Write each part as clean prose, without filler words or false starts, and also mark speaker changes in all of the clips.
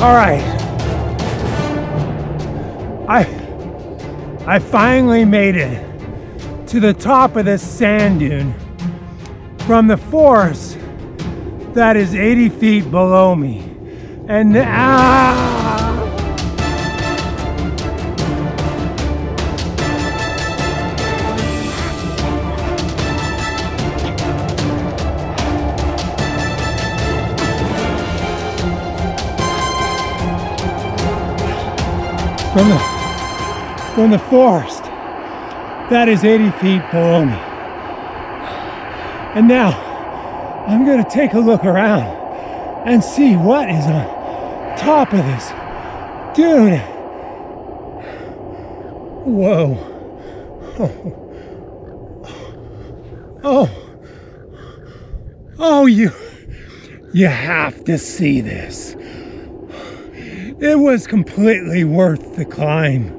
Speaker 1: All right. I finally made it to the top of this sand dune from the forest that is 80 feet below me. And from the forest that is 80 feet below me. And now I'm going to take a look around and see what is on top of this dune. Whoa. Oh, you have to see this. It was completely worth the climb.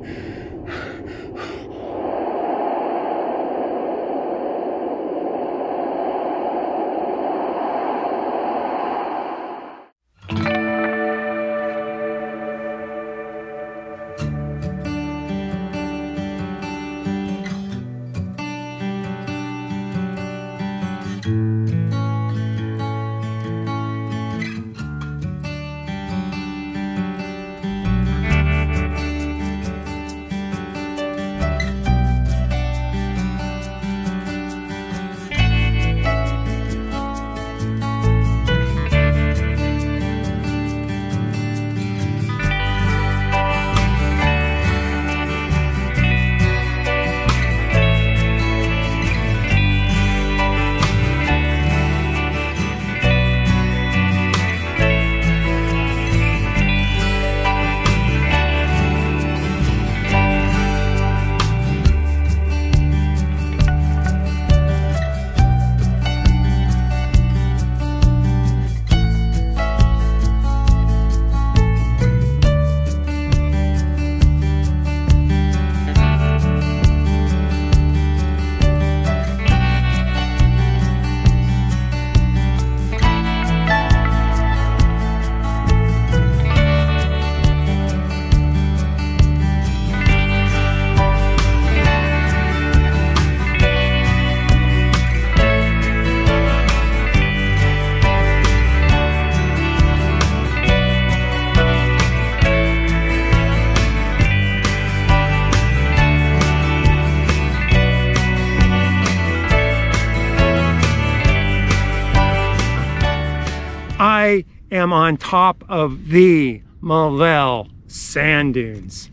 Speaker 1: I am on top of the Malel sand dunes.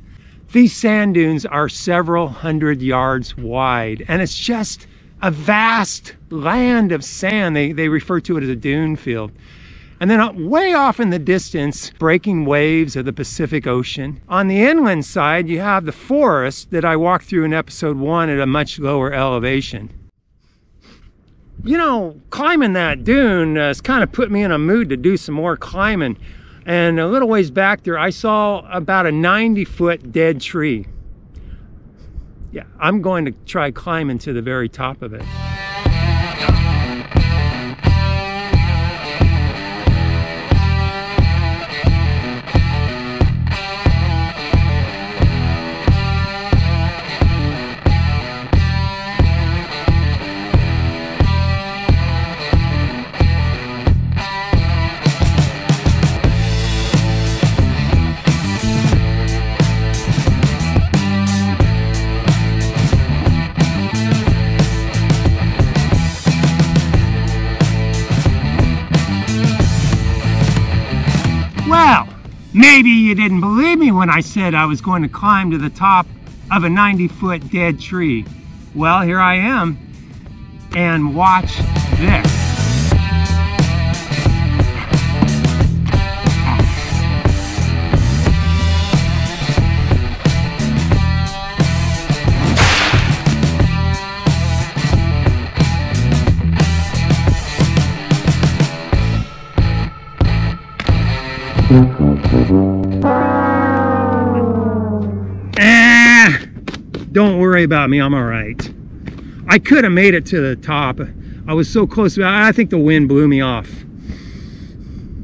Speaker 1: These sand dunes are several hundred yards wide, and it's just a vast land of sand. They refer to it as a dune field. And then way off in the distance, breaking waves of the Pacific Ocean. On the inland side, you have the forest that I walked through in episode 1 at a much lower elevation. You know, climbing that dune has kind of put me in a mood to do some more climbing. And a little ways back there, I saw about a 90-foot dead tree. Yeah, I'm going to try climbing to the very top of it. Well, maybe you didn't believe me when I said I was going to climb to the top of a 90-foot dead tree. Well, here I am, and watch this. Don't worry about me, I'm all right. I could have made it to the top. I was so close. I think the wind blew me off.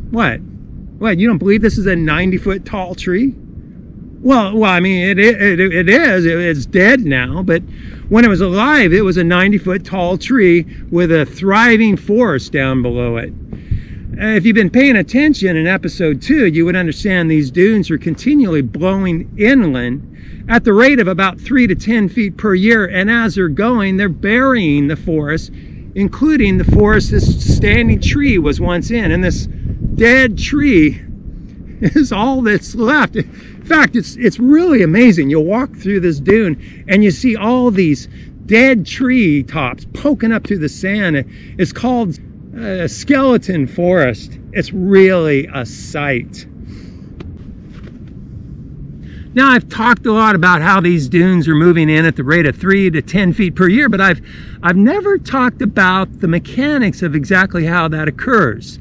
Speaker 1: What? What, you don't believe this is a 90-foot tall tree? Well, I mean, it is. It's dead now, but when it was alive, it was a 90-foot tall tree with a thriving forest down below it. If you've been paying attention in episode 2, you would understand these dunes are continually blowing inland at the rate of about 3 to 10 feet per year, and as they're going, they're burying the forest, including the forest this standing tree was once in, and this dead tree is all that's left. In fact, it's really amazing. You'll walk through this dune and you see all these dead tree tops poking up through the sand. It's called a skeleton forest. It's really a sight. Now, I've talked a lot about how these dunes are moving in at the rate of 3 to 10 feet per year, but I've never talked about the mechanics of exactly how that occurs.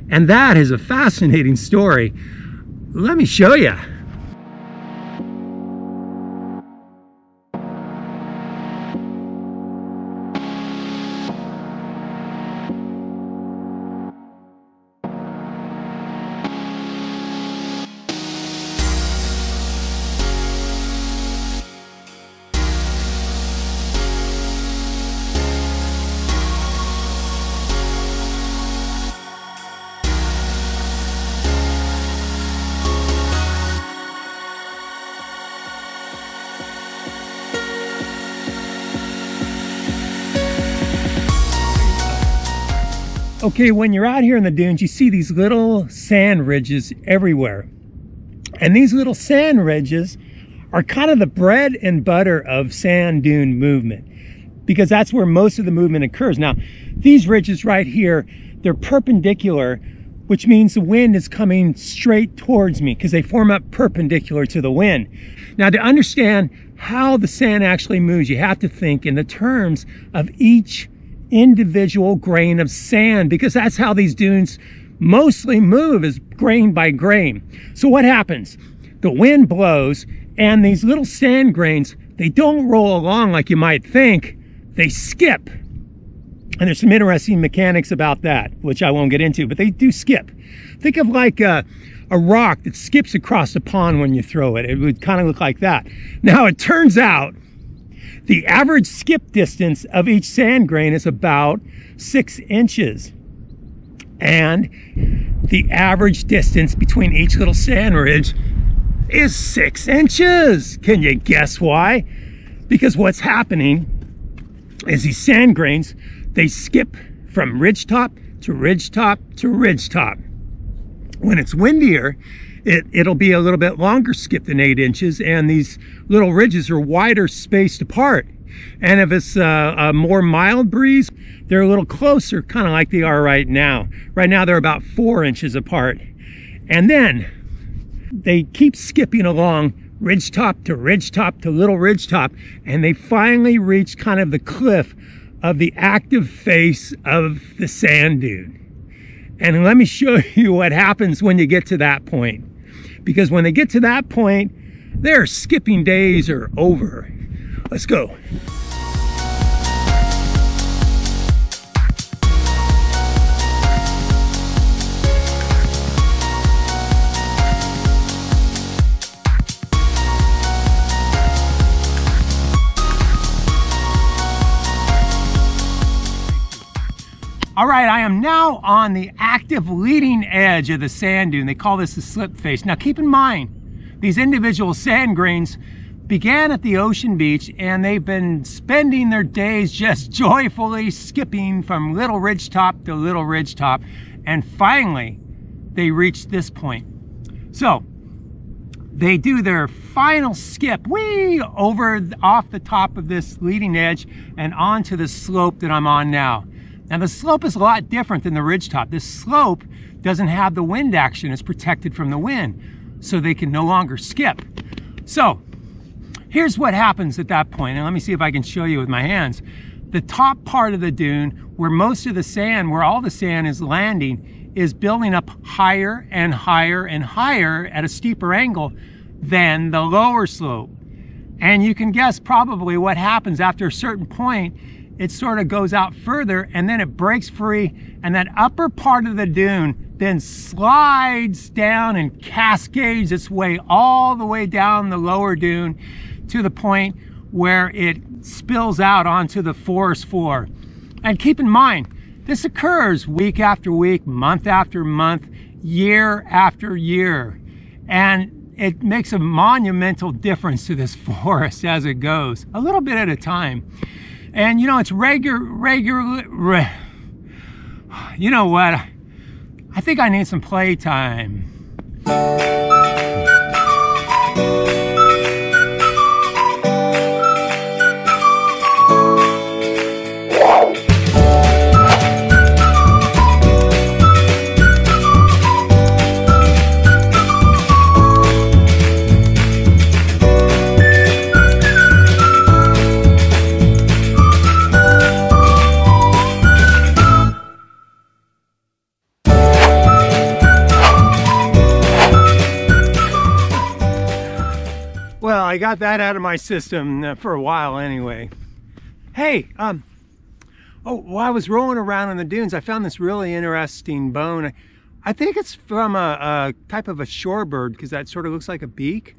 Speaker 1: And that is a fascinating story. Let me show you. Okay, when you're out here in the dunes, you see these little sand ridges everywhere. And these little sand ridges are kind of the bread and butter of sand dune movement, because that's where most of the movement occurs. Now, these ridges right here, they're perpendicular, which means the wind is coming straight towards me because they form up perpendicular to the wind. Now, to understand how the sand actually moves, you have to think in the terms of each individual grain of sand, because that's how these dunes mostly move, is grain by grain. So what happens? The wind blows and these little sand grains, they don't roll along like you might think, they skip. And there's some interesting mechanics about that, which I won't get into, but they do skip. Think of like a rock that skips across a pond when you throw it. It would kind of look like that. Now, it turns out the average skip distance of each sand grain is about 6 inches. And the average distance between each little sand ridge is 6 inches. Can you guess why? Because what's happening is these sand grains, they skip from ridge top to ridge top to ridge top. When it's windier, it'll be a little bit longer skip than 8 inches, and these little ridges are wider spaced apart. And if it's a more mild breeze, they're a little closer, kind of like they are right now. Right now they're about 4 inches apart. And then they keep skipping along ridge top to little ridge top, and they finally reach kind of the cliff of the active face of the sand dune. And let me show you what happens when you get to that point. Because when they get to that point, their skipping days are over. Let's go. All right, I am now on the active leading edge of the sand dune. They call this the slip face. Now keep in mind, these individual sand grains began at the ocean beach, and they've been spending their days just joyfully skipping from little ridge top to little ridge top, and finally they reach this point. So they do their final skip way over off the top of this leading edge and onto the slope that I'm on now. Now the slope is a lot different than the ridge top. This slope doesn't have the wind action. It's protected from the wind, so they can no longer skip. So here's what happens at that point, and let me see if I can show you with my hands. The top part of the dune, where most of the sand, where all the sand is landing, is building up higher and higher and higher at a steeper angle than the lower slope. And you can guess probably what happens after a certain point. It sort of goes out further, and then it breaks free, and that upper part of the dune then slides down and cascades its way all the way down the lower dune to the point where it spills out onto the forest floor. And keep in mind, this occurs week after week, month after month, year after year. And it makes a monumental difference to this forest as it goes, a little bit at a time. And you know, it's you know what? I think I need some playtime. Well, I got that out of my system for a while anyway. Hey, while I was rolling around in the dunes, I found this really interesting bone. I think it's from a type of a shorebird, because that sort of looks like a beak.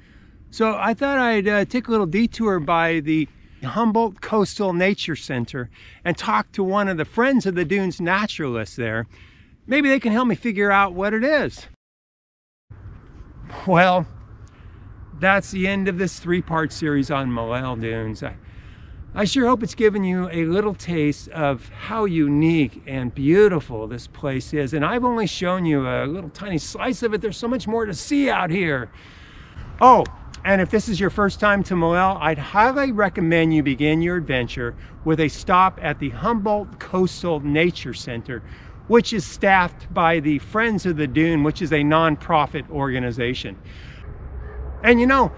Speaker 1: So I thought I'd take a little detour by the Humboldt Coastal Nature Center and talk to one of the Friends of the Dunes naturalists there. Maybe they can help me figure out what it is. Well, that's the end of this three-part series on Malel Dunes. I sure hope it's given you a little taste of how unique and beautiful this place is. And I've only shown you a little tiny slice of it. There's so much more to see out here. Oh, and if this is your first time to Malel, I'd highly recommend you begin your adventure with a stop at the Humboldt Coastal Nature Center, which is staffed by the Friends of the Dune, which is a non-profit organization. And you know,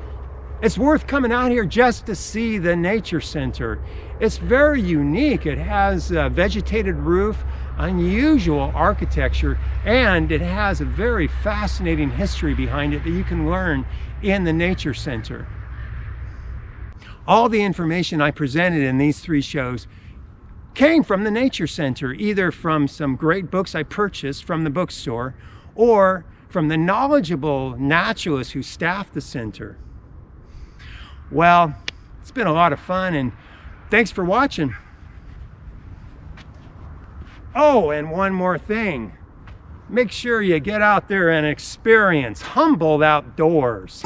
Speaker 1: it's worth coming out here just to see the Nature Center. It's very unique. It has a vegetated roof, unusual architecture, and it has a very fascinating history behind it that you can learn in the Nature Center. All the information I presented in these three shows came from the Nature Center, either from some great books I purchased from the bookstore or from the knowledgeable naturalists who staff the center. Well, it's been a lot of fun, and thanks for watching. Oh, and one more thing. Make sure you get out there and experience Humboldt outdoors.